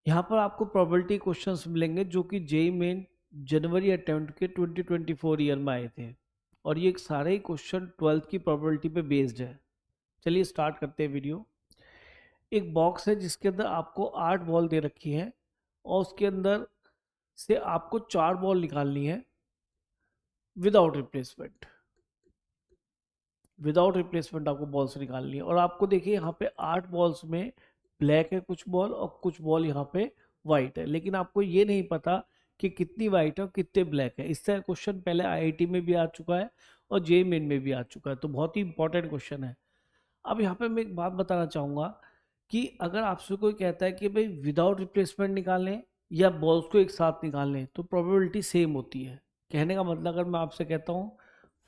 यहाँ पर आपको प्रोबेबिलिटी क्वेश्चंस मिलेंगे जो कि जेई मेन जनवरी अटेम्प्ट के 2024 ईयर में आए थे, और ये सारे ही क्वेश्चन 12th की प्रोबेबिलिटी पे बेस्ड है। चलिए स्टार्ट करते हैं वीडियो। एक बॉक्स है जिसके अंदर आपको 8 बॉल दे रखी है, और उसके अंदर से आपको 4 बॉल निकालनी है विदाउट रिप्लेसमेंट। विदाउट रिप्लेसमेंट आपको बॉल्स निकालनी है, और आपको देखिए यहाँ पे 8 बॉल्स में ब्लैक है कुछ बॉल, और कुछ बॉल यहाँ पे वाइट है, लेकिन आपको ये नहीं पता कि कितनी वाइट है और कितने ब्लैक है। इससे क्वेश्चन पहले आईआईटी में भी आ चुका है और जेईई मेन में भी आ चुका है, तो बहुत ही इंपॉर्टेंट क्वेश्चन है। अब यहाँ पे मैं एक बात बताना चाहूँगा कि अगर आपसे कोई कहता है कि भाई विदाउट रिप्लेसमेंट निकालें या बॉल्स को एक साथ निकालें, तो प्रोबेबिलिटी सेम होती है। कहने का मतलब, अगर मैं आपसे कहता हूँ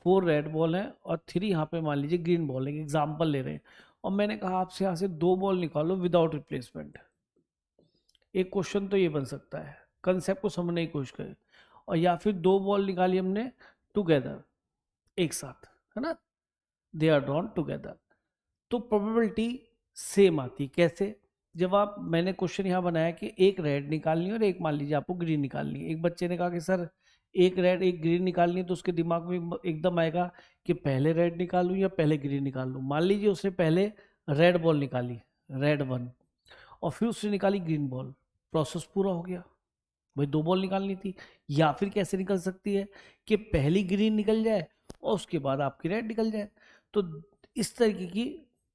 4 रेड बॉल है और 3 यहाँ पे मान लीजिए ग्रीन बॉल है, एग्जाम्पल ले रहे हैं, और मैंने कहा आपसे यहाँ से 2 बॉल निकालो विदाउट रिप्लेसमेंट। एक क्वेश्चन तो ये बन सकता है, कंसेप्ट को समझने की कोशिश करें। और या फिर 2 बॉल निकाली हमने टुगेदर, एक साथ, है ना, दे आर ड्रॉन टुगेदर, तो प्रोबेबिलिटी सेम आती। कैसे? जब आप, मैंने क्वेश्चन यहाँ बनाया कि एक रेड निकालनी है और एक मान लीजिए आपको ग्रीन निकालनी है। एक बच्चे ने कहा कि सर एक रेड एक ग्रीन निकालनी है, तो उसके दिमाग में एकदम आएगा कि पहले रेड निकालूं या पहले ग्रीन निकाल लूं। मान लीजिए उसने पहले रेड बॉल निकाली, रेड 1, और फिर उसने निकाली ग्रीन बॉल, प्रोसेस पूरा हो गया। भाई 2 बॉल निकालनी थी। या फिर कैसे निकल सकती है कि पहली ग्रीन निकल जाए और उसके बाद आपकी रेड निकल जाए। तो इस तरीके की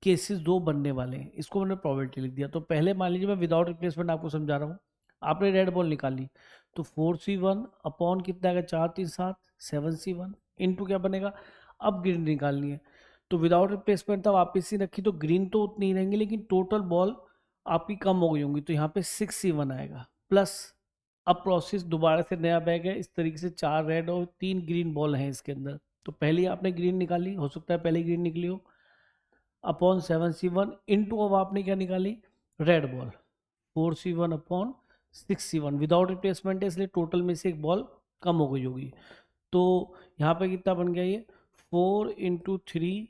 केसेस 2 बनने वाले हैं, इसको मैंने प्रोबेबिलिटी लिख दिया। तो पहले मान लीजिए मैं विदाउट रिप्लेसमेंट आपको समझा रहा हूँ। आपने रेड बॉल निकाली, तो 4C1 अपॉन कितना आएगा, 4 3 7 7C1 इंटू क्या बनेगा, अब ग्रीन निकालनी है। तो विदाउट रिप्लेसमेंट था, वापिस ही रखी, तो ग्रीन तो उतनी ही रहेंगी, लेकिन टोटल बॉल आपकी कम हो गई होंगी, तो यहाँ पे 6C1 आएगा प्लस। अब प्रोसेस दोबारा से नया बैग है, इस तरीके से 4 रेड और 3 ग्रीन बॉल हैं इसके अंदर। तो पहले आपने ग्रीन निकाली, हो सकता है पहले ग्रीन निकली हो, अपॉन 7C1 इंटू अब आपने क्या निकाली, red ball, 4C1 upon 6C1। Without replacement है इसलिए टोटल में से एक बॉल कम हो गई होगी। तो यहाँ पे कितना बन गया, ये 4 × 3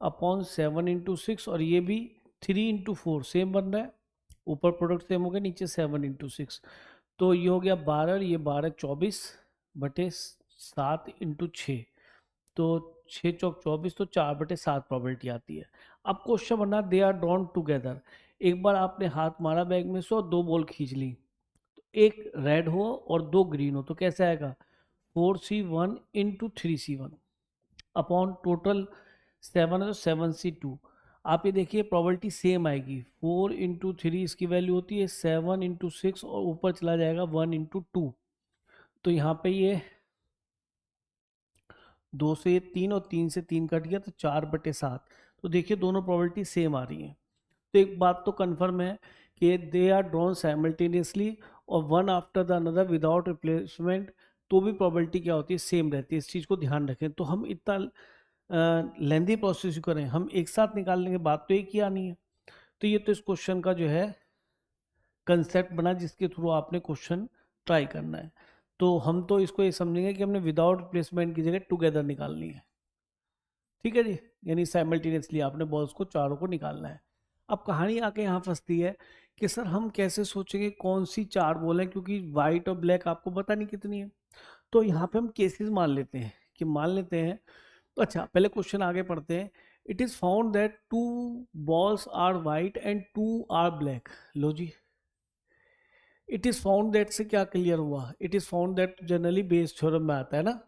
अपॉन 7 × 6, और ये भी 3 × 4 सेम बन रहा है, ऊपर प्रोडक्ट सेम हो गया, नीचे 7 × 6। तो ये हो गया 12, ये 12 24 बटे 7 × 6, तो 6 चौक 24, तो 4/7 प्रोबेबिलिटी आती है। अब क्वेश्चन बना, दे आर ड्रॉन टुगेदर। एक बार आपने हाथ मारा बैग में से और 2 बॉल खींच ली, तो एक रेड हो और 2 ग्रीन हो, तो कैसे आएगा, 4C1 × 3C1 अपॉन टोटल 7 है तो 7C2। आप ये देखिए प्रोबेबिलिटी सेम आएगी, 4 × 3 इसकी वैल्यू होती है 7 × 6, और ऊपर चला जाएगा 1 × 2। तो यहाँ पे ये 2 से ये 3 और 3 से 3 कट गया, तो 4/7। तो देखिए दोनों प्रोबेबिलिटी सेम आ रही हैं। तो एक बात तो कन्फर्म है कि दे आर ड्रॉन साइमल्टेनियसली और one after the another without replacement, तो भी प्रोबेबिलिटी क्या होती है, सेम रहती है। इस चीज़ को ध्यान रखें। तो हम इतना लेंदी प्रोसेस करें, हम एक साथ निकाल लेंगे, बात तो एक ही आनी है। तो ये तो इस क्वेश्चन का जो है कंसेप्ट बना, जिसके थ्रू आपने क्वेश्चन ट्राई करना है। तो हम तो इसको ये समझेंगे कि हमने विदाउट रिप्लेसमेंट की जगह टुगेदर निकालनी है, ठीक है जी, यानी साइमल्टेनियसली आपने बॉल्स को चारों को निकालना है। अब कहानी आके यहाँ फंसती है कि सर हम कैसे सोचेंगे कौन सी 4 बॉल है, क्योंकि वाइट और ब्लैक आपको पता नहीं कितनी है। तो यहाँ पे हम केसेस मान लेते हैं कि मान लेते हैं। तो अच्छा, पहले क्वेश्चन आगे पढ़ते हैं। It is found that 2 balls are white and 2 are black. लो जी, इट इज फाउंड दैट से क्या क्लियर हुआ, it is found that generally Bayes theorem में आता है ना,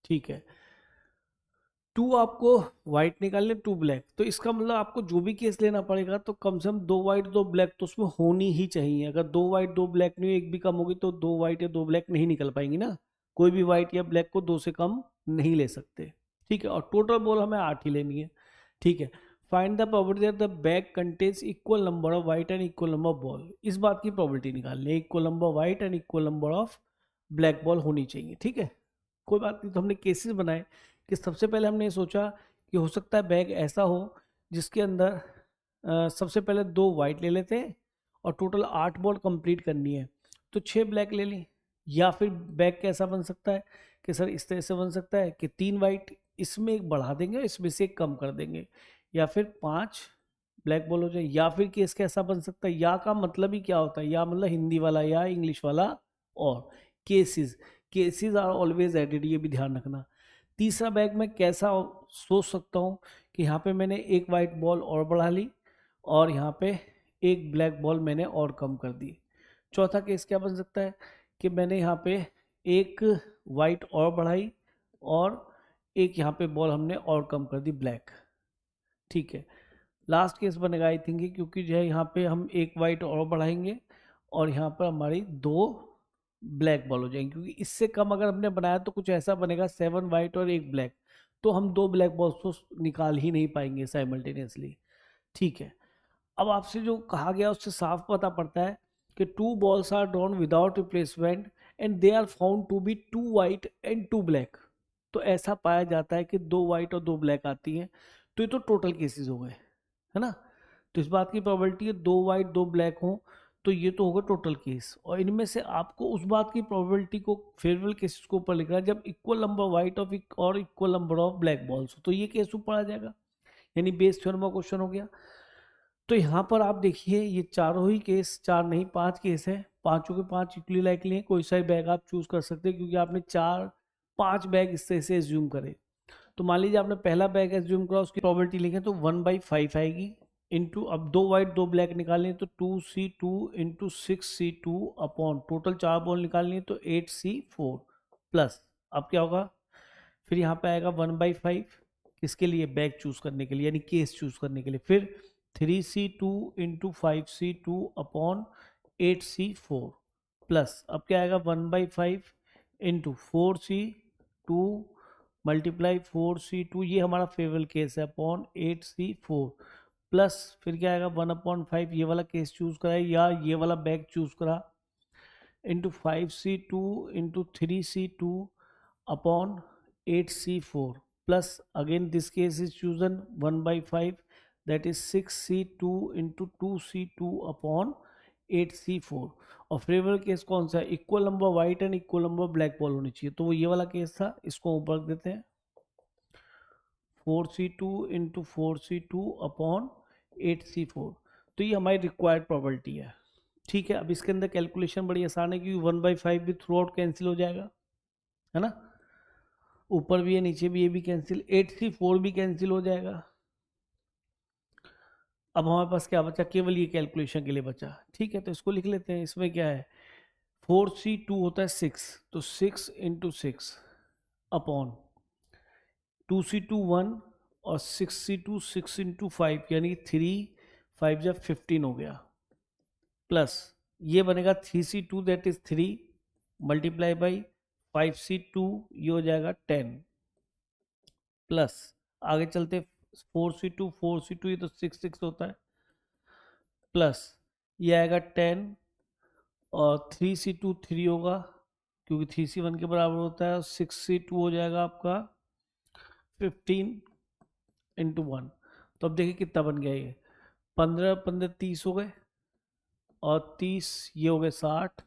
ठीक है। 2 आपको व्हाइट निकालने, 2 ब्लैक, तो इसका मतलब आपको जो भी केस लेना पड़ेगा तो कम से कम 2 व्हाइट 2 ब्लैक तो उसमें होनी ही चाहिए। अगर 2 व्हाइट 2 ब्लैक नहीं, एक भी कम होगी, तो 2 व्हाइट या 2 ब्लैक नहीं निकल पाएंगी ना। कोई भी व्हाइट या ब्लैक को 2 से कम नहीं ले सकते, ठीक है। और टोटल बॉल हमें 8 ही लेनी है, ठीक है। Find the probability that the bag contains equal number of white and equal number of ball. इस बात की प्रोबेबिलिटी निकालनी है, equal number of white and equal number of black ball होनी चाहिए, ठीक है। कोई बात नहीं, तो हमने केसेस बनाए कि सबसे पहले हमने ये सोचा कि हो सकता है बैग ऐसा हो जिसके अंदर सबसे पहले 2 वाइट ले लेते हैं और टोटल 8 बॉल कंप्लीट करनी है, तो 6 ब्लैक ले ली। या फिर बैग कैसा बन सकता है कि सर इस तरह से बन सकता है कि 3 वाइट, इसमें एक बढ़ा देंगे, इसमें से एक कम कर देंगे, या फिर 5 ब्लैक बॉल हो जाए। या फिर केस कैसा बन सकता है, या का मतलब ही क्या होता है, या मतलब हिंदी वाला या इंग्लिश वाला और। Cases, cases are always added, ये भी ध्यान रखना। तीसरा बैग मैं कैसा सोच सकता हूँ कि यहाँ पे मैंने एक वाइट बॉल और बढ़ा ली और यहाँ पे एक ब्लैक बॉल मैंने और कम कर दी। चौथा केस क्या बन सकता है कि मैंने यहाँ पे एक वाइट और बढ़ाई और एक यहाँ पे बॉल हमने और कम कर दी ब्लैक। ठीक है, लास्ट केस बनेगा आई थिंक, क्योंकि जो है यहाँ पे हम एक वाइट और बढ़ाएंगे और यहाँ पर हमारी दो ब्लैक बॉल हो जाएंगे, क्योंकि इससे कम अगर हमने बनाया तो कुछ ऐसा बनेगा 7 वाइट और एक ब्लैक, तो हम दो ब्लैक बॉल्स को निकाल ही नहीं पाएंगे साइमल्टेनियसली। ठीक है, अब आपसे जो कहा गया उससे साफ पता पड़ता है कि 2 balls are drawn without replacement and they are found to be 2 white and 2 black. तो ऐसा पाया जाता है कि 2 वाइट और 2 ब्लैक आती हैं। तो ये तो टोटल केसेस हो गए, है ना। तो इस बात की प्रोबेबिलिटी है 2 वाइट 2 ब्लैक हो, तो ये तो होगा टोटल केस। और इनमें से आपको उस बात की प्रोबेबिलिटी को फेवरेबल केसेस को ऊपर लिखना है जब इक्वल नंबर वाइट ऑफ और equal number of black balls हो, तो ये केस ऊपर आ जाएगा, यानी बेस थ्योरम का क्वेश्चन हो गया। तो यहाँ पर आप देखिए ये चारों ही केस, चार नहीं 5 केस है, पांचों के 5 इक्वली लाइकली हैं। कोई सा भी बैग आप चूज कर सकते हैं क्योंकि आपने 5 बैग इस तरह से एज्यूम करे। तो मान लीजिए आपने पहला बैग एज्यूम करा, उसकी प्रोबेबिलिटी लिखें तो 1/5 आएगी इंटू, अब 2 वाइट 2 ब्लैक निकालनी है तो 2C2 into 6C2 upon total 4 ball निकालनी है तो 8C4 प्लस, अब क्या होगा फिर यहाँ पे आएगा 1/5 किसके लिए, बैग चूज करने के लिए यानी केस चूज करने के लिए, फिर 3C2 into 5C2 upon 8C4 plus, अब क्या आएगा 1/5 इंटू 4C2 मल्टीप्लाई 4C2, ये हमारा फेवरेबल केस है, अपॉन 8C4 प्लस, फिर क्या आएगा 1/5, ये वाला केस चूज करा या ये वाला बैग चूज करा, into 5C2 into 3C2 upon 8C4 plus again this case is chosen 1/5, that is 6C2 into 2C2 upon 8C4। और फेवरेबल केस कौन सा है, equal number white and equal number black ball होनी चाहिए, तो वो ये वाला केस था, इसको ऊपर रख देते हैं 4C2 into 4C2 upon 8C4। तो ये हमारी रिक्वायर्ड प्रोबेबिलिटी है। ठीक है, अब इसके अंदर कैलकुलेशन बड़ी आसान है क्योंकि 1/5 भी थ्रू आउट कैंसिल हो जाएगा, है ना, ऊपर भी है नीचे भी, ये भी कैंसिल, 8C4 भी कैंसिल हो जाएगा। अब हमारे पास क्या बचा, केवल ये कैलकुलेशन के लिए बचा। ठीक है, तो इसको लिख लेते हैं। इसमें क्या है 4C2 होता है 6, तो 6 इंटू 6 अपॉन 2C2 1 और 6C2 6 इंटू 5 यानी 3 5 15 हो गया, प्लस ये बनेगा 3C2 that is 3 multiply by 5C2 ये हो जाएगा 10 प्लस, आगे चलते 4C2 ये तो 6 होता है, प्लस ये आएगा 10 और 3C2 3 होगा क्योंकि 3C1 के बराबर होता है, और 6C2 हो जाएगा आपका 15 इंटू 1। तो अब देखिए कितना बन गया, ये 15 15 30 हो गए और 30 ये हो गए 60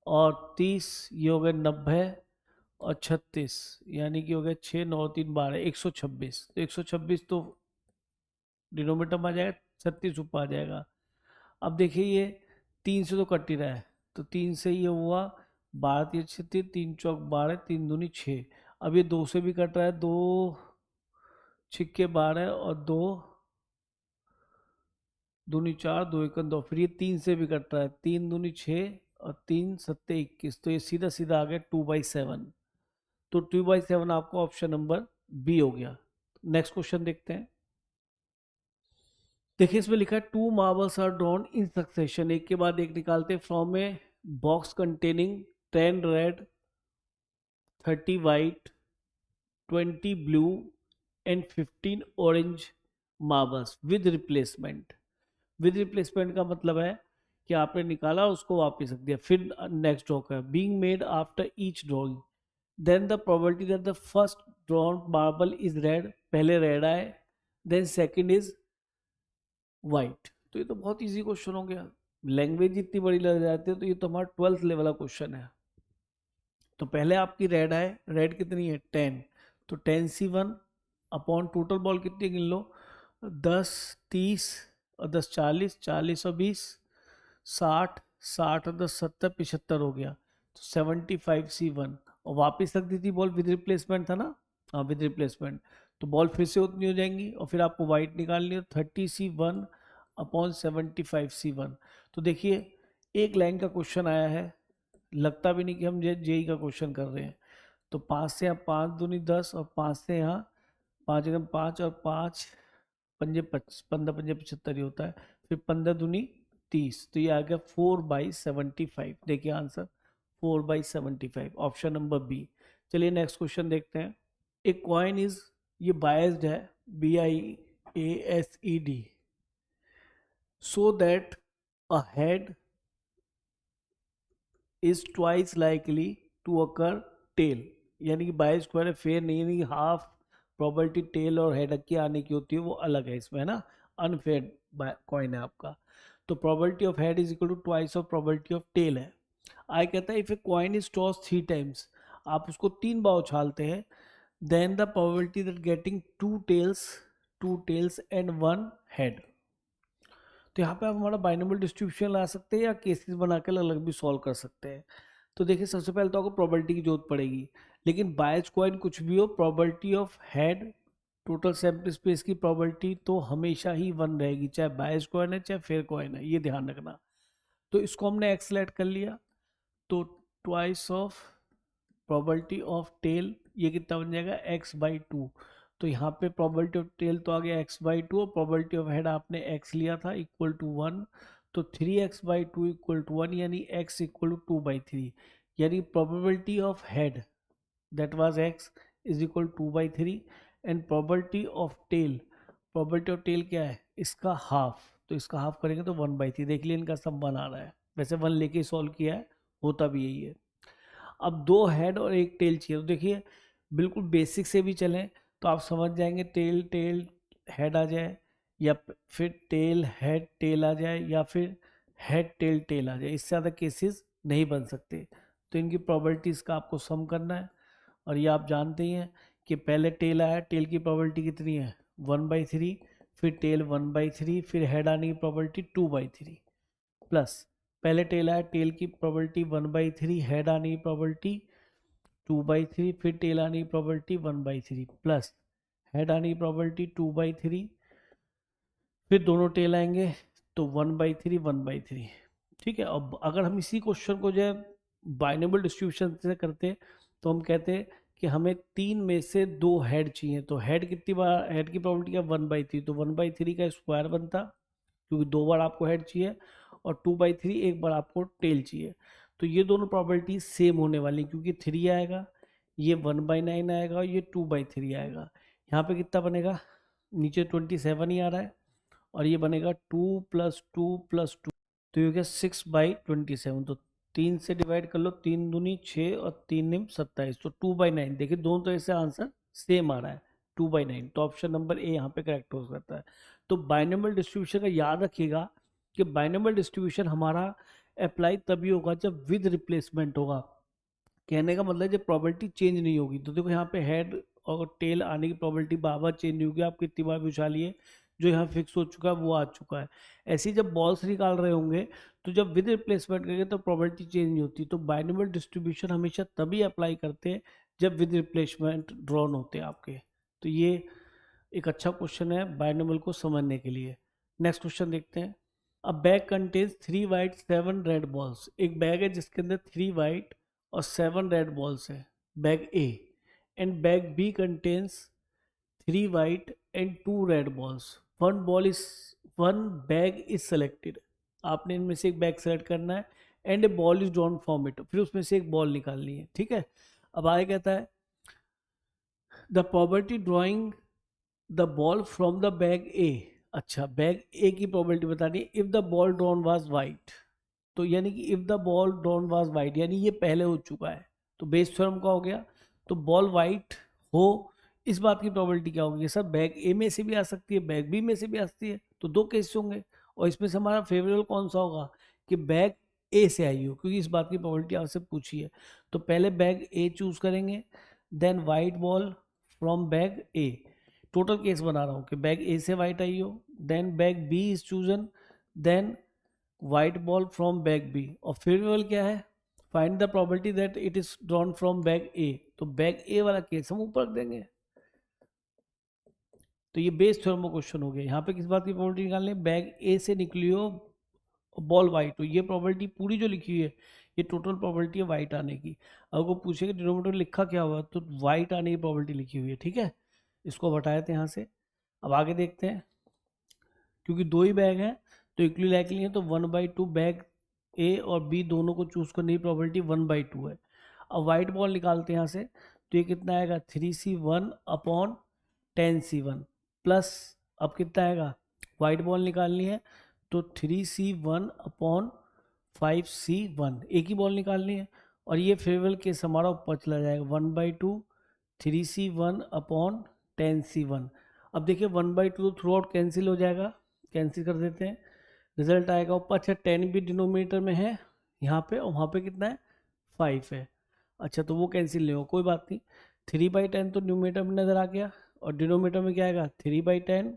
और 30 ये हो गए 90 और 36 यानी कि हो गया 6 9 3 12 126। तो 126 तो डिनोमीटर में आ जाएगा, 36 ऊपर आ जाएगा। अब देखिए ये 3 से तो कट ही रहा है, तो 3 से ये हुआ 12 3 36 3 चौक 12 3 दूनी 6। अब ये 2 से भी कट रहा है, 2 छिक्के 12 और 2 दूनी 4 2 1 2, फिर ये 3 से भी कट रहा है, 3 दूनी 6 और 3 7 21, तो ये सीधा सीधा आ गया 2/7। तो 2/7 आपको ऑप्शन नंबर बी हो गया। नेक्स्ट क्वेश्चन देखते हैं। देखिए इसमें लिखा है 2 marbles are drawn in succession, एक के बाद एक निकालते from a box containing 10 red 30 white 20 blue and 15 orange marbles with replacement. With replacement का मतलब है कि आपने निकाला उसको वापस रख दिया, फिर नेक्स्ट ड्रॉ कर, being made after each drawing then the probability that the first drawn marble is red, पहले रेड आए, देन सेकंड इज वाइट। तो ये तो बहुत इजी क्वेश्चन हो गया, लैंग्वेज इतनी बड़ी लग जाती है, तो ये तो हमारा 12th लेवल का क्वेश्चन है। तो पहले आपकी रेड आए, रेड कितनी है 10, तो 10C1 अपॉन टोटल बॉल कितनी गिन लो 10 30 और 10 40, 40 और 20 60, 60 और 10 70, 75 हो गया, तो 75C1। और वापस रख दी थी बॉल, विद रिप्लेसमेंट था ना, हाँ विद रिप्लेसमेंट, तो बॉल फिर से उतनी हो जाएंगी और फिर आपको वाइट निकालनी है 30C1 अपॉन 75C1। तो देखिए एक लाइन का क्वेश्चन आया है, लगता भी नहीं कि हम जेई का क्वेश्चन कर रहे हैं। तो 5 से यहाँ 5 दूनी 10 और 5 से यहाँ 5 एकदम 5 और 5 पंजे 15 पंजे 75 ही होता है, फिर 15 दूनी 30, तो ये आ गया 4/75। देखिए आंसर 4/75, ऑप्शन नंबर बी। चलिए नेक्स्ट क्वेश्चन देखते हैं। एक कॉइन इज, ये बायस्ड है, BIASED, so that a head is twice likely to occur tail, यानी कि बायस स्क्वायर है, फेयर नहीं, यानी हाफ प्रोबेबिलिटी टेल और हेड की आने की होती है, वो अलग है इसमें, है ना, अनफेयर कॉइन है आपका। तो probability of head is equal to twice of probability of tail है। आई कहता है if a coin is toss 3 times, आप उसको 3 बार उछालते हैं, then the probability that getting 2 tails and 1 head. तो यहाँ पे आप हमारा बाइनोमियल डिस्ट्रीब्यूशन ला सकते हैं या केसेस बना के अलग अलग भी सॉल्व कर सकते हैं। तो देखिए सबसे पहले तो आपको प्रोबेबिलिटी की जरूरत पड़ेगी, लेकिन बायस कॉइन कुछ भी हो, probability of head total sample space की प्रोबेबिलिटी तो हमेशा ही 1 रहेगी, चाहे बायस कॉइन है चाहे फेयर कॉइन है, ये ध्यान रखना। तो इसको हमने एक्स सेलेक्ट कर लिया, तो twice of probability of tail, ये कितना बन जाएगा x/2। तो यहाँ पे प्रोबेबिलिटी ऑफ टेल तो आ गया x/2 और प्रोबेबिलिटी ऑफ हेड आपने x लिया था इक्वल टू 1, तो 3x/2 इक्वल टू 1, यानी x इक्वल टू 2/3, यानी probability of head that was x is equal 2/3 and probability of tail, probability of tail क्या है, इसका हाफ, तो इसका हाफ करेंगे तो 1/3। देख लिए इनका सब 1 आ रहा है, वैसे 1 लेके सॉल्व किया है, होता भी यही है। अब 2 हेड और 1 टेल चाहिए, तो देखिए बिल्कुल बेसिक से भी चलें तो आप समझ जाएंगे, टेल टेल हेड आ जाए, या फिर टेल हेड टेल आ जाए, या फिर हेड टेल टेल आ जाए, इससे ज़्यादा केसेस नहीं बन सकते। तो इनकी प्रोबेबिलिटीज़ का आपको सम करना है, और ये आप जानते ही हैं कि पहले टेल आया, टेल की प्रोबेबिलिटी कितनी है 1/3, फिर टेल 1/3, फिर हेड आने की प्रोबेबिलिटी 2/3, प्लस पहले टेल आया, टेल की प्रोबेबिलिटी 1/3, हेड आने की प्रोबेबिलिटी 2/3, फिर टेल आने की प्रोबेबिलिटी 1/3, प्लस हेड आने की प्रोबेबिलिटी 2/3, फिर दोनों टेल आएंगे तो 1/3 1/3। ठीक है, अब अगर हम इसी क्वेश्चन को जो है बाइनोमियल डिस्ट्रीब्यूशन से करते तो हम कहते कि हमें 3 में से 2 हेड चाहिए, तो हेड कितनी बार, हेड की प्रोबेबिलिटी क्या 1/3, तो 1/3 का स्क्वायर बनता, क्योंकि 2 बार आपको हेड चाहिए, और 2/3 एक बार आपको टेल चाहिए। तो ये दोनों प्रॉपर्टी सेम होने वाली, क्योंकि 3 आएगा, ये 1/9 आएगा और ये 2/3 आएगा। यहाँ पे कितना बनेगा, नीचे 27 ही आ रहा है, और ये बनेगा 2 + 2 + 2, तो ये क्या 6/27। तो 3 से डिवाइड कर लो, 3 दूनी 6 और 3 निम 27, तो 2/9। देखिए दोनों तरह से आंसर सेम आ रहा है 2/9, तो ऑप्शन नंबर ए यहाँ पे करेक्ट हो सकता है। तो बाइनोमियल डिस्ट्रीब्यूशन का याद रखिएगा कि बाइनोमियल डिस्ट्रीब्यूशन हमारा अप्लाई तभी होगा जब विद रिप्लेसमेंट होगा, कहने का मतलब जब प्रोबेबिलिटी चेंज नहीं होगी। तो देखो यहाँ पे हेड और टेल आने की प्रोबेबिलिटी बार बार चेंज नहीं होगी, आप कितनी बार भी उछालिए, जो यहाँ फिक्स हो चुका है वो आ चुका है। ऐसे ही जब बॉल्स निकाल रहे होंगे तो जब विद रिप्लेसमेंट करेंगे तो प्रोबेबिलिटी चेंज नहीं होती। तो बाइनोमियल डिस्ट्रीब्यूशन हमेशा तभी अप्लाई करते हैं जब विद रिप्लेसमेंट ड्रॉन होते हैं आपके। तो ये एक अच्छा क्वेश्चन है बाइनोमियल को समझने के लिए। नेक्स्ट क्वेश्चन देखते हैं। A bag contains 3 white 7 red balls, एक बैग है जिसके अंदर 3 वाइट और 7 रेड बॉल्स है, bag A, and bag B contains 3 white and 2 red balls, one bag is selected. आपने इनमें से एक बैग सेलेक्ट करना है, and a ball is drawn from it, फिर उसमें से एक बॉल निकालनी है। ठीक है, अब आगे कहता है the probability drawing the ball from the bag A. अच्छा, बैग ए की प्रोबेबिलिटी बतानी है if the ball drawn was white, तो यानी कि if the ball drawn was white, यानी ये पहले हो चुका है, तो बेस थ्योरम का हो गया। तो बॉल वाइट हो, इस बात की प्रोबेबिलिटी क्या होगी सर, बैग ए में से भी आ सकती है, बैग बी में से भी आ सकती है, तो 2 केस होंगे, और इसमें से हमारा फेवरेबल कौन सा होगा कि बैग ए से आई हो, क्योंकि इस बात की प्रोबेबिलिटी आपसे पूछी है। तो पहले बैग ए चूज करेंगे, then white ball from bag A, total case बना रहा हूँ कि बैग ए से वाइट आई हो, then bag B is chosen, then white ball from bag B, और फेवरेबल क्या है, find the probability that it is drawn from bag A, तो बैग ए वाला केस हम ऊपर रख देंगे। तो ये बेस थ्योरम का क्वेश्चन हो गया। यहाँ पे किस बात की प्रोबेबिलिटी निकालनी है, बैग ए से निकली हो बॉल वाइट, तो ये प्रोबेबिलिटी पूरी जो लिखी हुई है ये टोटल प्रोबेबिलिटी है वाइट आने की। अगर वो पूछेगा डिनोमिनेटर लिखा क्या हुआ, तो वाइट आने की प्रोबेबिलिटी लिखी हुई है, ठीक है। इसको हटाए थे यहाँ से। अब आगे देखते हैं, क्योंकि दो ही बैग हैं तो इक्वली लाइकली है, तो 1/2 बैग ए और बी दोनों को चूज करने की प्रोबेबिलिटी 1/2 है। अब वाइट बॉल निकालते हैं यहाँ से, तो ये कितना आएगा 3C1/10C1 प्लस, अब कितना आएगा, वाइट बॉल निकालनी है तो 3C1/5C1, एक ही बॉल निकालनी है, और ये फेवरेबल केस हमारा ऊपर चला जाएगा 1/2 3C1/10C1। अब देखिए 1/2 तो थ्रू आउट कैंसिल हो जाएगा, कैंसिल कर देते हैं, रिजल्ट आएगा ऊपर। अच्छा 10 भी डिनोमिनेटर में है यहाँ पे, और वहाँ पे कितना है 5 है। अच्छा तो वो कैंसिल नहीं हो, कोई बात नहीं, 3/10 तो न्यूमिनेटर में नज़र आ गया, और डिनोमिनेटर में क्या आएगा 3/10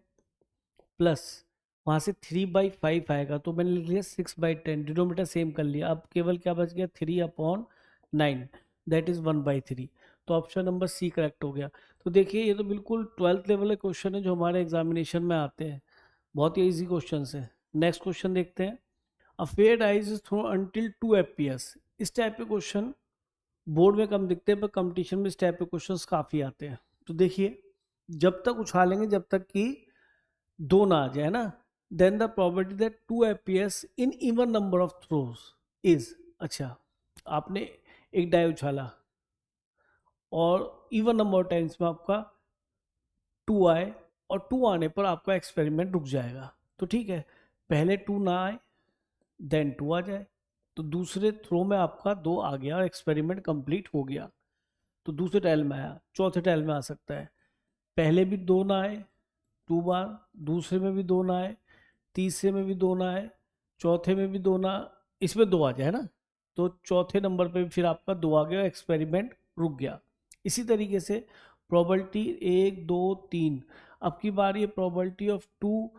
प्लस वहाँ से 3/5 आएगा, तो मैंने लिख लिया 6/10, डिनोमिनेटर सेम कर लिया। अब केवल क्या बच गया 3/9, दैट इज़ 1/3। तो ऑप्शन नंबर सी करेक्ट हो गया। तो देखिए ये तो बिल्कुल 12th लेवल के क्वेश्चन है जो हमारे एग्जामिनेशन में आते हैं, बहुत ही इजी क्वेश्चन है। नेक्स्ट क्वेश्चन देखते हैं, a fair dice is throne until 2 FPS। इस टाइप के क्वेश्चन बोर्ड में कम दिखते हैं, पर कंपटीशन में इस टाइप के क्वेश्चन काफ़ी आते हैं। तो देखिए जब तक उछालेंगे जब तक कि 2 ना आ जाए ना, then the probability that 2 FPS in even number of throws is. अच्छा आपने एक डाई उछाला और इवन नंबर ऑफ टाइम्स में आपका 2 आए, और 2 आने पर आपका एक्सपेरिमेंट रुक जाएगा। तो ठीक है, पहले 2 ना आए देन 2 आ जाए, तो दूसरे थ्रो में आपका 2 आ गया और एक्सपेरिमेंट कंप्लीट हो गया। तो दूसरे ट्रायल में आया, चौथे ट्रायल में आ सकता है, पहले भी 2 ना आए 2 बार, दूसरे में भी 2 ना आए, तीसरे में भी 2 ना आए, चौथे में भी 2 ना, इसमें 2 आ जाए ना, तो चौथे नंबर पे भी फिर आपका 2 आ गया, एक्सपेरिमेंट रुक गया। इसी तरीके से प्रोबेबिलिटी 1 2 3, अब की बार ये प्रोबेबिलिटी ऑफ 2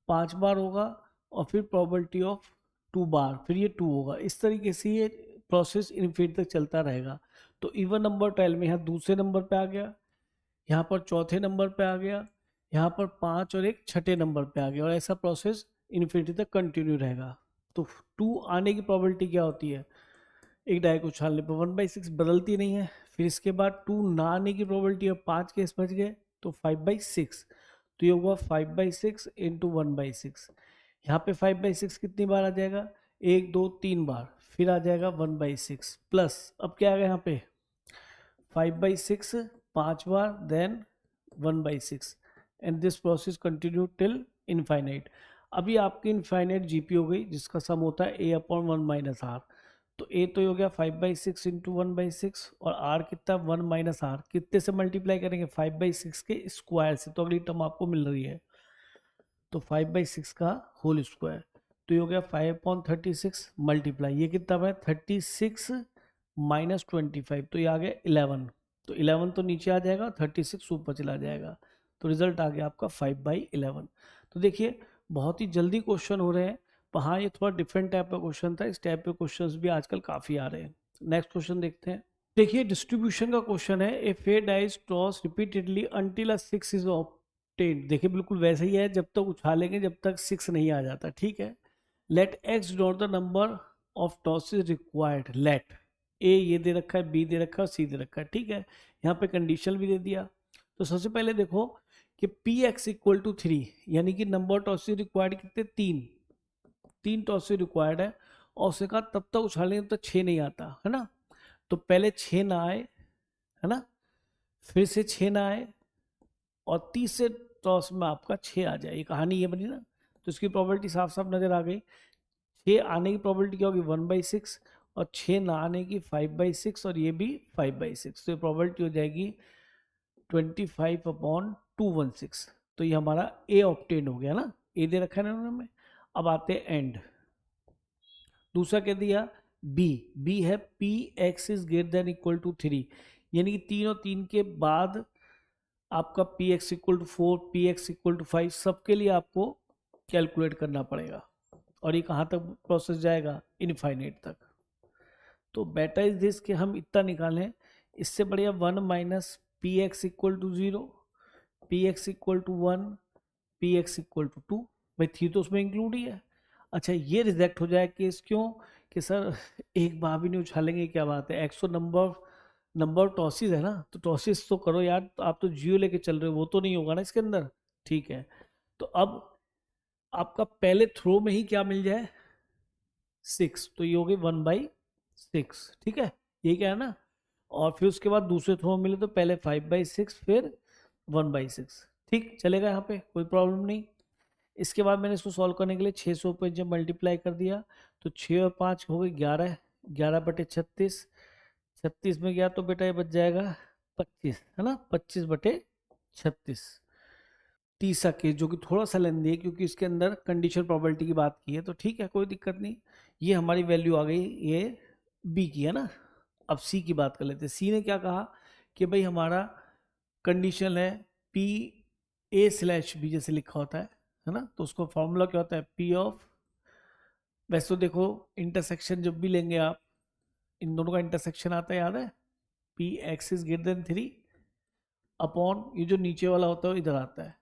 5 बार होगा, और फिर प्रोबेबिलिटी ऑफ 2 बार, फिर ये 2 होगा। इस तरीके से ये प्रोसेस इनफिनिट तक चलता रहेगा। तो इवन नंबर ट्रायल में यहाँ दूसरे नंबर पे आ गया, यहाँ पर चौथे नंबर पे आ गया, यहाँ पर 5 और एक छठे नंबर पे आ गया, और ऐसा प्रोसेस इन्फिनिटी तक कंटिन्यू रहेगा। तो 2 आने की प्रोबेबिलिटी क्या होती है, एक डाई को उछालने पर 1/6 बदलती नहीं है। फिर इसके बाद 2 ना आने की प्रोबेबिलिटी है, 5 केस बच गए तो 5/6, तो ये होगा 5/6 इंटू 1/6। यहाँ पे 5/6 कितनी बार आ जाएगा, 1 2 3 बार, फिर आ जाएगा 1/6 प्लस, अब क्या आ गया यहाँ पे 5/6 5 बार, then 1/6, and this process continue till infinite. अभी आपकी इनफाइनाइट जीपी हो गई, जिसका सम होता है a/1 - r। तो a तो हो गया 5/6 इंटू 1/6, और r कितना 1 - r, कितने से मल्टीप्लाई करेंगे 5/6 के स्क्वायर से, तो अगली टर्म आपको मिल रही है, तो 5/6 का होल स्क्वायर, तो ये हो गया 5/36 मल्टीप्लाई, ये कितना है 36 - 25, तो ये आ गया 11, तो 11 तो नीचे आ जाएगा, 36 ऊपर चला जाएगा, तो रिजल्ट आ गया आपका 5/11। तो देखिए बहुत ही जल्दी क्वेश्चन हो रहे हैं, पर हाँ ये थोड़ा डिफरेंट टाइप का क्वेश्चन था, इस टाइप के क्वेश्चंस भी आजकल काफ़ी आ रहे हैं। नेक्स्ट क्वेश्चन देखते हैं, देखिए डिस्ट्रीब्यूशन का क्वेश्चन है, a fair dice toss repeatedly until a 6 is obtained. देखिए बिल्कुल वैसे ही है, जब तक उछालेंगे जब तक 6 नहीं आ जाता, ठीक है। लेट एक्स डॉट the number of tosses required, let a ये दे रखा है, बी दे रखा है, सी दे रखा है, ठीक है। यहाँ पे कंडीशन भी दे दिया। तो सबसे पहले देखो कि पी एक्स इक्वल टू 3, यानी कि नंबर टॉसेज रिक्वायर्ड कितने 3 टॉसेज रिक्वायर्ड है, और उसके बाद तब तक उछालेंगे तब तक 6 नहीं आता है ना, तो पहले 6 ना आए है ना, फिर से 6 ना आए, और तीसरे टॉस में आपका 6 आ जाए, ये कहानी ये बनी ना। तो इसकी प्रोबेबिलिटी साफ साफ नजर आ गई, 6 आने की प्रोबेबिलिटी क्या होगी 1/6, और 6 ना आने की 5/6, और ये भी 5/6, तो ये प्रोबेबिलिटी हो जाएगी 25/216। तो ये हमारा ए ऑब्टेन हो गया ना, ए दे रखा है ना उन्होंने। अब आते हैं एंड, दूसरा कह दिया बी है P X is greater than equal to 3, यानी कि 3 और 3 के बाद आपका P x equal to 4, P x equal to 5, सबके लिए आपको कैलकुलेट करना पड़ेगा। और ये कहाँ तक प्रोसेस जाएगा, इनफाइनाइट तक। तो बेटर इज दिस कि हम इतना निकालें, इससे बढ़िया 1 minus p x equal to 0, p x equal to 1, p x equal to 2। भाई 3 तो उसमें इंक्लूड ही है। अच्छा ये रिजेक्ट हो जाए केस, क्यों कि सर एक बार भी नहीं उछालेंगे, क्या बात है, एक्सो नंबर नंबर टॉसिस है ना, तो टॉसिस तो करो यार, तो आप तो जियो लेके चल रहे हो, वो तो नहीं होगा ना इसके अंदर। ठीक है, तो अब आपका पहले थ्रो में ही क्या मिल जाए, 6, तो ये हो गई 1/6। ठीक है, यही क्या है ना। और फिर उसके बाद दूसरे थ्रो में मिले तो पहले 5/6, फिर 1/6। ठीक चलेगा, यहाँ पे कोई प्रॉब्लम नहीं। इसके बाद मैंने इसको सॉल्व करने के लिए 600 पे जब मल्टीप्लाई कर दिया तो 6 और 5 हो गए 11, 11/36, 36 में गया तो बेटा ये बच जाएगा 25, है ना, 25/36। तीसरा केस जो कि थोड़ा सा लेंदी है क्योंकि इसके अंदर कंडीशन प्रोबेबिलिटी की बात की है, तो ठीक है कोई दिक्कत नहीं। ये हमारी वैल्यू आ गई, ये बी की है ना। अब सी की बात कर लेते हैं। सी ने क्या कहा कि भाई हमारा कंडीशन है पी ए स्लैश बी, जैसे लिखा होता है ना, तो उसको फॉर्मूला क्या होता है, पी ऑफ, वैसे तो देखो इंटरसेक्शन जब भी लेंगे आप, इन दोनों का इंटरसेक्शन आता है, याद है, P X is greater then 3 upon ये जो नीचे वाला होता है इधर आता है।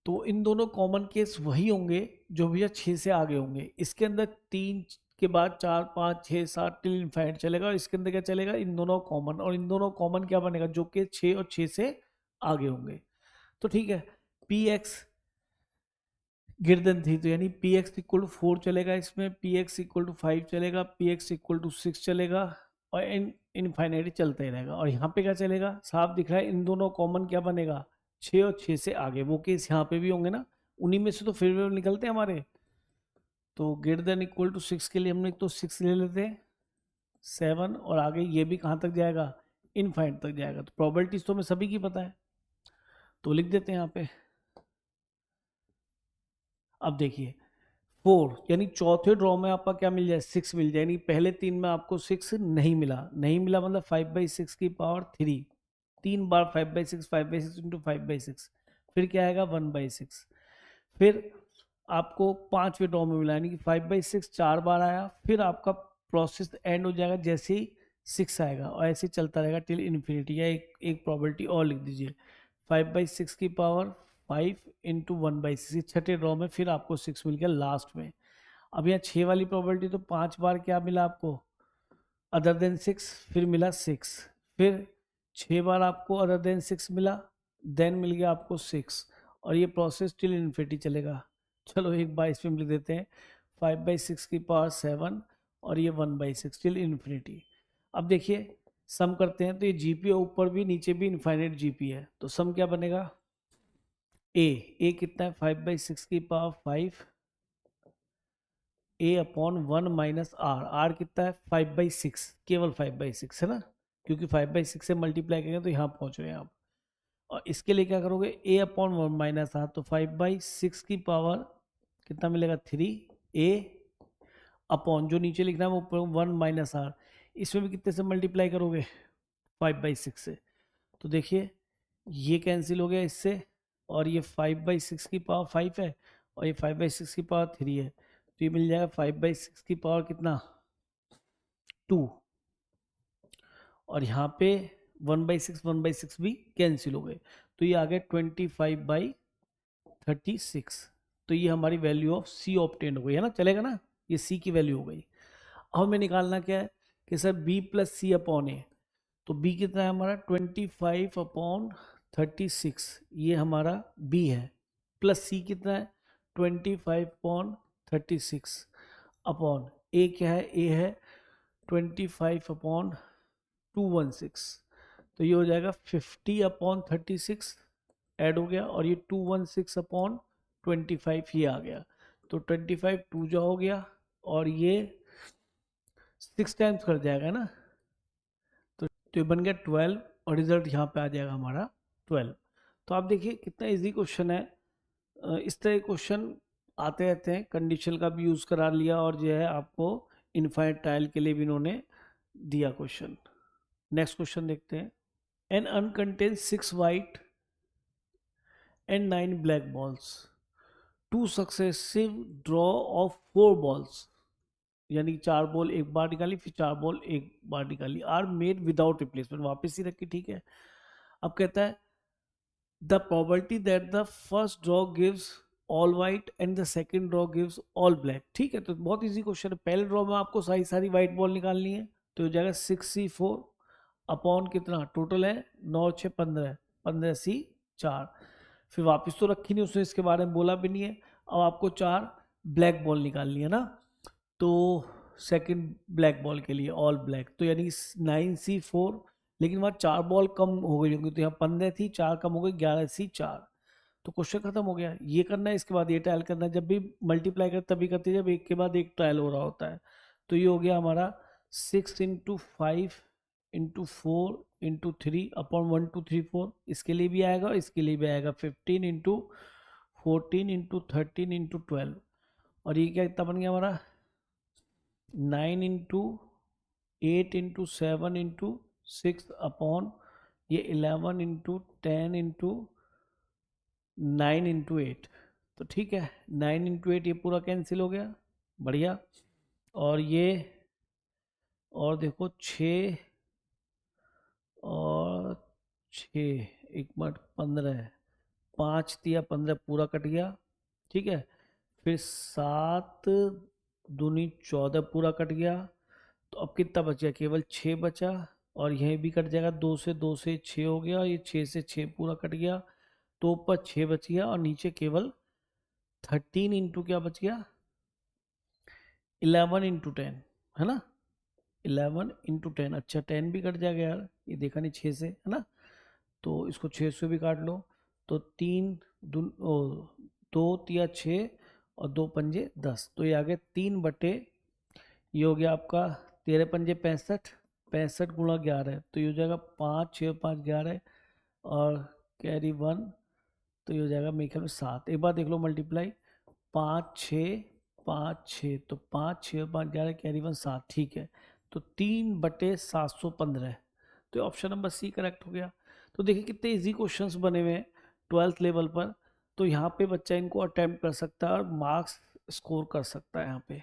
तो इन दोनों कॉमन केस वही होंगे जो भैया 6 से आगे होंगे। इसके अंदर 3 के बाद 4, 5, 6, 7 टिल इनफाइनाइट चलेगा, और इसके अंदर क्या चलेगा, इन दोनों कॉमन, और इन दोनों कॉमन क्या बनेगा, जो कि 6 और 6 से आगे होंगे। तो ठीक है, पी एक्स ग्रेटर देन 3, तो यानी पी एक्स इक्वल टू 4 चलेगा, इसमें पी एक्स इक्वल टू 5 चलेगा, पी एक्स इक्वल टू 6 चलेगा, और इनफाइनाइट चलता ही रहेगा। और यहाँ पे क्या चलेगा, साफ दिख रहा है, इन दोनों कॉमन क्या बनेगा, 6 और 6 से आगे, वो केस यहाँ पे भी होंगे ना, उन्हीं में से तो फिर भी निकलते हैं हमारे। तो ग्रेटर देन इक्वल टू 6 के लिए हमने तो 6 ले लेते हैं, 7, और आगे ये भी कहाँ तक जाएगा, इनफाइनाइट तक जाएगा। तो प्रोबेबिलिटीज तो हमें सभी की पता है, तो लिख देते हैं यहाँ पे। अब देखिए 4, यानी चौथे ड्रॉ में आपका क्या मिल जाए, 6 मिल जाए, यानी पहले 3 में आपको 6 नहीं मिला, नहीं मिला मतलब 5/6 की पावर 3, 3 बार 5/6, 5/6 इंटू 5/6, फिर क्या आएगा 1/6। फिर आपको 5वें ड्रॉ में मिला, यानी कि 5/6 4 बार आया, फिर आपका प्रोसेस एंड हो जाएगा जैसे ही 6 आएगा, और ऐसे चलता रहेगा टिल इन्फिनिटी। या एक प्रॉपर्टी और लिख दीजिए, 5/6 की पावर 5 इंटू 1/6, छठे ड्रॉ में फिर आपको 6 मिल गया लास्ट में। अब यहाँ 6 वाली प्रॉपर्टी, तो 5 बार क्या मिला आपको, अदर देन 6, फिर मिला 6, फिर 6 बार आपको अदर देन 6 मिला, देन मिल गया आपको 6, और ये प्रोसेस टिल इन्फिनिटी चलेगा। चलो एक बार इसमें लिख देते हैं, 5/6 की पावर 7, और ये 1/6 टिल इन्फिनिटी। अब देखिए सम करते हैं, तो ये जीपी ऊपर भी नीचे भी इनफाइनाइट जीपी है, तो सम क्या बनेगा, ए कितना है, 5/6 की power 5, a upon 1 minus r कितना है, 5/6, केवल 5/6 है ना, क्योंकि 5/6 से मल्टीप्लाई करेंगे तो यहाँ पहुँच रहे हैं आप। और इसके लिए क्या करोगे, ए अपॉन 1 माइनस आर, तो 5/6 की पावर कितना मिलेगा 3, ए अपॉन जो नीचे लिखना है वो ऊपर 1 माइनस आर, इसमें भी कितने से मल्टीप्लाई करोगे, 5/6 से। तो देखिए ये कैंसिल हो गया इससे, और ये 5/6 की पावर 5 है, और ये 5/6 की पावर 3 है, तो ये मिल जाएगा 5/6 की पावर कितना, 2, और यहाँ पे 1/6 भी कैंसिल हो गए, तो ये आ गया 25/36। तो ये हमारी वैल्यू ऑफ सी ऑब्टेन हो गई है ना, चलेगा ना, ये सी की वैल्यू हो गई। अब हमें निकालना क्या है कि सर बी प्लस सी अपॉन ए, तो बी कितना है हमारा 25/36, ये हमारा बी है, प्लस सी कितना है 25/36 अपॉन ए, क्या है, ए है 25/216, तो ये हो जाएगा 50/36 ऐड हो गया, और ये 216/25 ये आ गया, तो 25 2 जा हो गया, और ये 6 टाइम्स कर जाएगा ना, तो ये बन गया 12, और रिजल्ट यहाँ पे आ जाएगा हमारा 12। तो आप देखिए कितना इजी क्वेश्चन है। इस तरह क्वेश्चन आते रहते हैं, कंडीशन का भी यूज़ करा लिया, और जो है आपको इनफाइनाइट टाइल के लिए भी इन्होंने दिया क्वेश्चन। नेक्स्ट क्वेश्चन देखते हैं। An urn contain 6 white and 9 black balls, 2 successive draw of 4 balls, यानी 4 बॉल एक बार निकाली फिर 4 बॉल एक बार निकाली, आर मेड विदाउट रिप्लेसमेंट, वापस ही रखी, ठीक है। अब कहता है the probability that the first draw gives all white and the second draw gives all black, ठीक है। तो बहुत इजी क्वेश्चन है, पहले ड्रॉ में आपको सारी सारी वाइट बॉल निकालनी है, तो हो जाएगा 6C4 अपॉन कितना टोटल है 9 6 15, 15C4, फिर वापस तो रखी नहीं उसने, इसके बारे में बोला भी नहीं है। अब आपको 4 ब्लैक बॉल निकालनी है ना, तो सेकंड ब्लैक बॉल के लिए ऑल ब्लैक, तो यानी 9C4, लेकिन वहाँ 4 बॉल कम हो गई होंगी, तो यहाँ 15 थी, 4 कम हो गई 11C4, तो क्वेश्चन खत्म हो गया। ये करना है, इसके बाद ये ट्रायल करना है, जब भी मल्टीप्लाई कर तभी करते हैं जब एक के बाद एक ट्रायल हो रहा होता है। तो ये हो गया हमारा 6 × 5 × 4 × 3 अपॉन 1 2 3 4, इसके लिए भी आएगा और इसके लिए भी आएगा 15 × 14 × 13 × 12, और ये क्या कितना बन गया हमारा 9 × 8 × 7 × 6 अपॉन ये 11 × 10 × 9 × 8, तो ठीक है 9 × 8 ये पूरा कैंसिल हो गया, बढ़िया। और ये और देखो 6 और 6 एक मिनट 15, 5 दिया 15 पूरा कट गया, ठीक है। फिर 7 दूनी 14 पूरा कट गया, तो अब कितना बच गया, केवल 6 बचा, और यह भी कट जाएगा, 2 से 6 हो गया, ये 6 से 6 पूरा कट गया, तो ऊपर 6 बच गया और नीचे केवल 13 इंटू क्या बच गया 11 × 10, है ना 11 × 10, अच्छा 10 भी कट जाएगा यार, ये देखा नहीं 6 से, है ना, तो इसको 6 से भी काट लो, तो 2 तिया 6 और 2 पंजे 10, तो ये आ गया 3 बटे, ये हो गया आपका 13 पंजे 65, 65 × 11, तो ये हो जाएगा 5 6 5 11 और कैरी 1, तो ये हो जाएगा मेरे ख्याल में 7, एक बार देख लो मल्टीप्लाई, 5 6 5 6, तो 5 6 5 11 कैरी 1 7, ठीक है, तो 3/715, तो ऑप्शन नंबर सी करेक्ट हो गया। तो देखिए कितने इजी क्वेश्चंस बने हुए हैं 12th लेवल पर, तो यहाँ पे बच्चा इनको अटेम्प्ट कर सकता है और मार्क्स स्कोर कर सकता है यहाँ पे।